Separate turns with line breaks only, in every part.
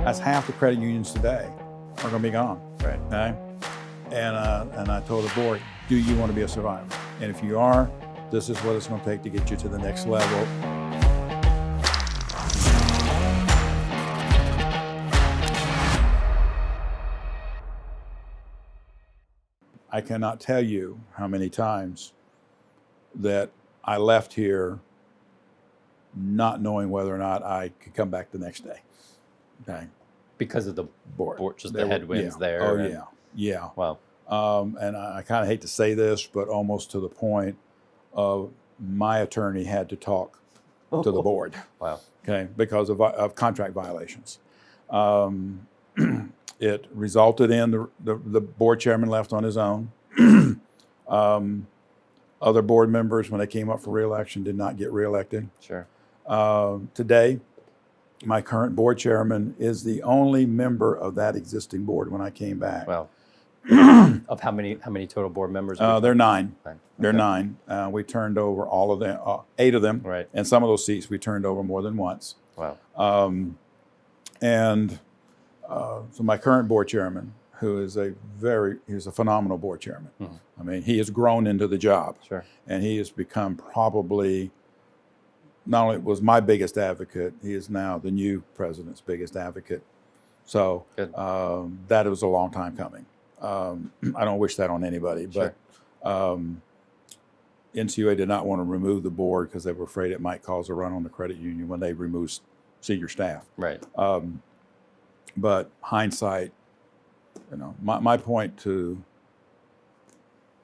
That's half the credit unions today are going to be gone.
Right.
Okay. And I told the board, do you want to be a survivor? And if you are, this is what it's going to take to get you to the next level. I cannot tell you how many times that I left here not knowing whether or not I could come back the next day. Okay.
Because of the
board,
just the headwinds there.
Oh, yeah.
Wow.
And I kind of hate to say this, but almost to the point of my attorney had to talk to the board.
Wow.
Okay, because of contract violations. It resulted in the board chairman left on his own. Other board members, when they came up for re-election, did not get re-elected.
Sure.
Today, my current board chairman is the only member of that existing board when I came back.
Wow. Of how many total board members?
They're 9.
Okay.
They're 9. We turned over all of them, 8 of them.
Right.
And some of those seats we turned over more than once.
Wow.
So my current board chairman, who is he's a phenomenal board chairman. Mm-hmm. I mean, he has grown into the job.
Sure. And
he has become probably, not only was my biggest advocate, he is now the new president's biggest advocate. So that was a long time coming. I don't wish that on anybody,
sure.
But NCUA did not want to remove the board because they were afraid it might cause a run on the credit union when they removed senior staff.
Right.
But hindsight, my point to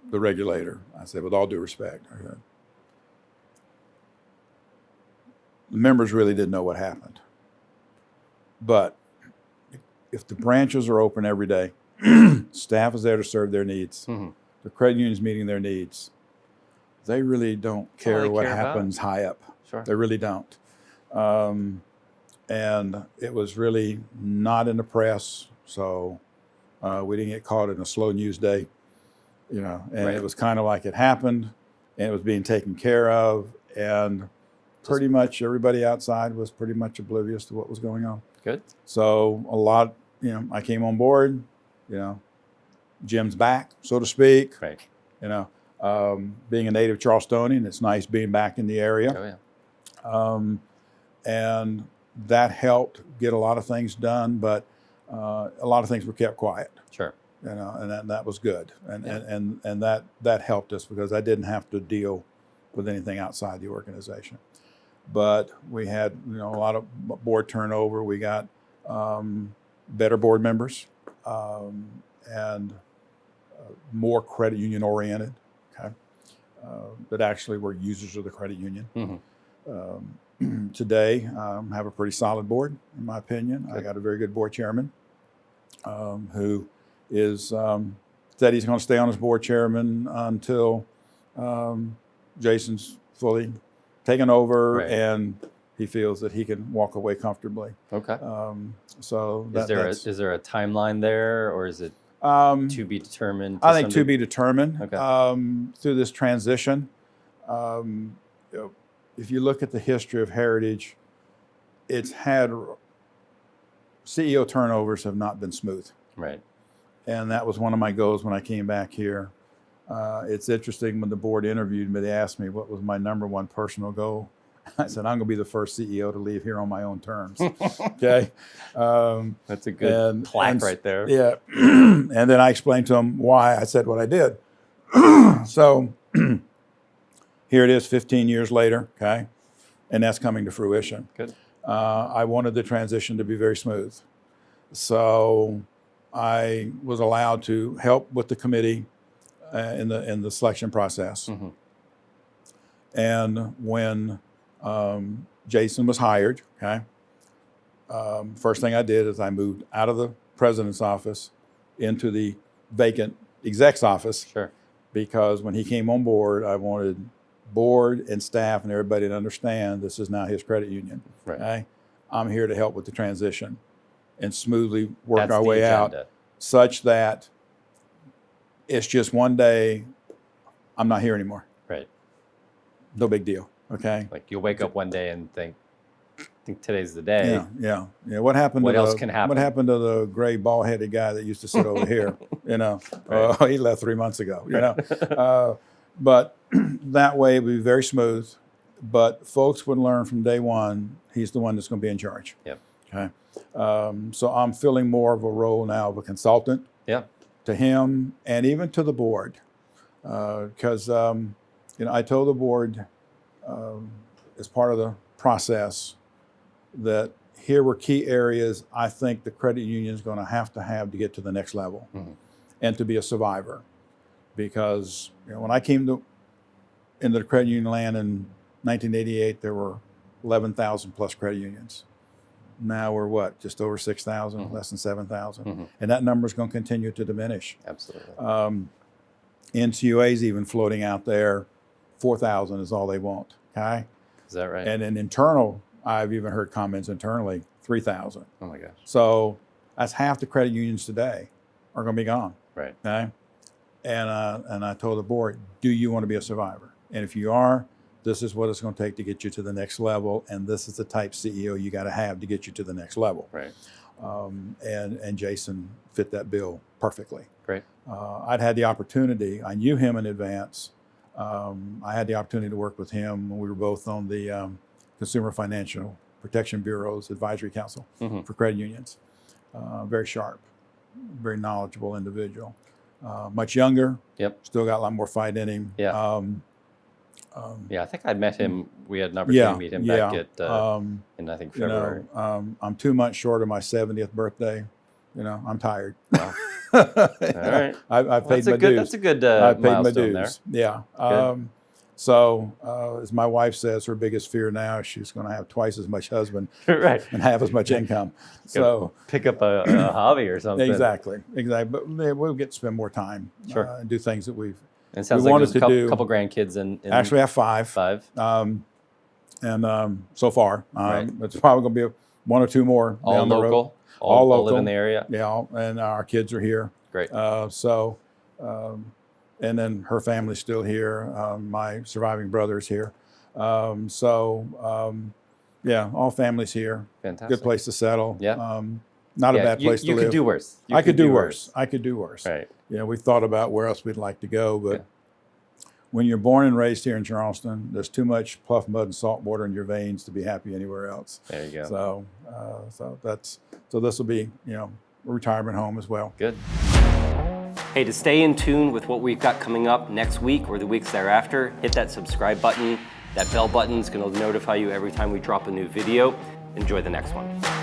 the regulator, I said, with all due respect, the members really didn't know what happened. But if the branches are open every day, staff is there to serve their needs,
mm-hmm.
the credit union is meeting their needs, they really don't care what happens high up.
Sure.
They really don't. And it was really not in the press, so we didn't get caught in a slow news day, and
right.
It was kind of like it happened, and it was being taken care of, and pretty much everybody outside was pretty much oblivious to what was going on.
Good.
So a lot, I came on board, Jim's back, so to speak.
Right.
Being a native Charlestonian, it's nice being back in the area.
Oh, yeah.
And that helped get a lot of things done, but a lot of things were kept quiet.
Sure.
And that was good. And that helped us because I didn't have to deal with anything outside the organization. But we had, a lot of board turnover. We got better board members and more credit union oriented, okay, that actually were users of the credit union.
Mm-hmm.
Today, have a pretty solid board, in my opinion.
Good.
I got a very good board chairman who is said he's going to stay on as board chairman until Jason's fully taken over,
right.
And he feels that he can walk away comfortably.
Okay.
So
is there a timeline there, or is it to be determined?
I think to be determined.
Okay.
Through this transition. If you look at the history of Heritage, it's had CEO turnovers have not been smooth.
Right.
And that was one of my goals when I came back here. It's interesting when the board interviewed me, they asked me what was my number one personal goal. I said, I'm going to be the first CEO to leave here on my own terms. Okay.
That's a good plaque right there.
Yeah. And then I explained to him why I said what I did. So here it is 15 years later, okay? And that's coming to fruition.
Good.
I wanted the transition to be very smooth. So I was allowed to help with the committee in the selection process.
Mm-hmm.
And when Jason was hired, okay, first thing I did is I moved out of the president's office into the vacant exec's office.
Sure.
Because when he came on board, I wanted board and staff and everybody to understand this is now his credit union.
Right.
Okay? I'm here to help with the transition and smoothly work
That's
our
the
way
agenda.
out such that it's just one day, I'm not here anymore.
Right.
No big deal, okay?
Like you'll wake up one day and think, think today's the day.
Yeah. What happened?
What
to
else
the,
can happen?
What happened to the gray, bald-headed guy that used to sit over here?
Right.
He left 3 months ago. But that way it would be very smooth. But folks would learn from day one. He's the one that's going to be in charge.
Yep.
Okay. So I'm filling more of a role now of a consultant.
Yeah.
To him and even to the board, because I told the board as part of the process that here were key areas I think the credit union is going to have to get to the next level, and to be a survivor. Because when I came into the credit union land in 1988, there were 11,000 plus credit unions. Now we're what? Just over 6,000, less than 7,000. And that number is going to continue to diminish.
Absolutely.
NCUA's even floating out there, 4,000 is all they want. Okay?
Is that right?
And in internal, I've even heard comments internally, 3,000.
Oh my gosh.
So that's half the credit unions today are going to be gone.
Right.
Okay? And I told the board, do you want to be a survivor? And if you are, this is what it's going to take to get you to the next level, and this is the type CEO you got to have to get you to the next level.
Right.
And Jason fit that bill perfectly.
Great.
I'd had the opportunity. I knew him in advance. I had the opportunity to work with him when we were both on the Consumer Financial Protection Bureau's Advisory Council for credit unions. Very sharp, very knowledgeable individual. Much younger. Yep. Still got a lot more fight in him.
Yeah. I think I'd met him. We had an opportunity to meet him back at in I think February.
I'm 2 months short of my 70th birthday. I'm tired.
Wow. All right.
I've paid my dues.
That's a good
I've paid my
milestone
dues.
there.
Yeah. So as my wife says, her biggest fear now is she's going to have twice as much husband
right.
and half as much income. So
pick up a hobby or something.
Exactly. But we'll get to spend more time and do things that we've.
And it sounds like there's a couple grandkids in
actually I have five. So far, it's probably going to be one or two more down the road.
All local. All live in the area.
Yeah, and our kids are here.
Great.
And then her family's still here. My surviving brother's here. All families here.
Fantastic.
Good place to settle.
Yeah.
Not a bad place to live.
You could do worse.
I could do worse. I could do worse.
Right.
We thought about where else we'd like to go, but when you're born and raised here in Charleston, there's too much pluff, mud, and salt water in your veins to be happy anywhere else.
There you go.
So this will be a retirement home as well.
Good.
Hey, to stay in tune with what we've got coming up next week or the weeks thereafter, hit that subscribe button. That bell button is going to notify you every time we drop a new video. Enjoy the next one.